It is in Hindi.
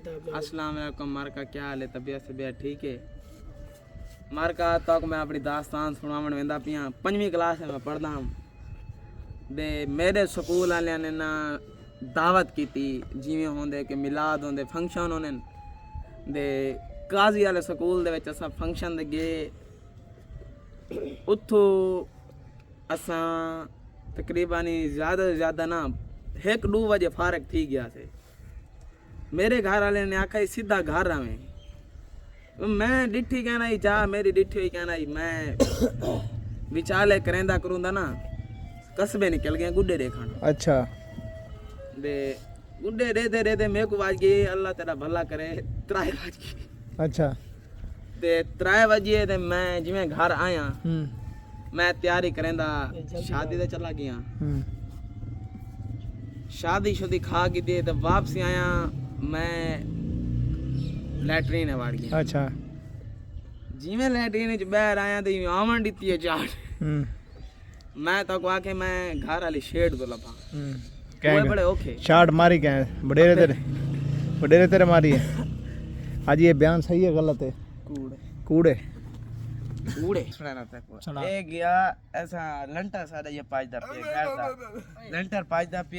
अस्सलाम वालेकुम मार्का, क्या हाल है? तबीयत ठीक है मार्का? तक मैं अपनी दास्तान सुनावन वेंदा पिया। 5वीं क्लास में मैं पढ़दा हूं दे मेरे स्कूल वाले ने ना दावत की जिवें होंदे कि मिलाद होंदे फंक्शन होने दे काजी वाले स्कूल दे विच असां फंक्शन दे गए। उत्थों असां तकरीबन ज़्यादा से ज़्यादा ना 1-2 बजे फारग थी गया से। मेरे घर वाले ने आखा सीधा घर आवे। मैं डिठी कहना ही जा मेरी डिठी हुई कहना ही मैं विचाले करेंदा करूंदा ना कस्बे निकल गए गुड्डे देखण। अच्छा दे गुड्डे रहते मेरे को बाज गई अल्लाह तेरा भला करे 3 बज गई। अच्छा ते 3 बजे ते मैं जिवें घर आया मैं तैयारी करेंदा शादी ते चला गया। शादी शुदी खा के दे ते वापसी आया मैं लैटरीन वाड़ गया। अच्छा जिवें लैटरीन च बाहर आया ते आवन दित्ती है चाट। मैं तो को आके मैं घर वाली शेड को लपा वो बड़े ओके शाट मारी कह बडेरे तेरे मारी है। आज ये बयान सही है गलत है? कूड़े सुनाना था। ए गया ऐसा लंटर सारा ये 5 दा पे घर दा लंटर 5 दा पे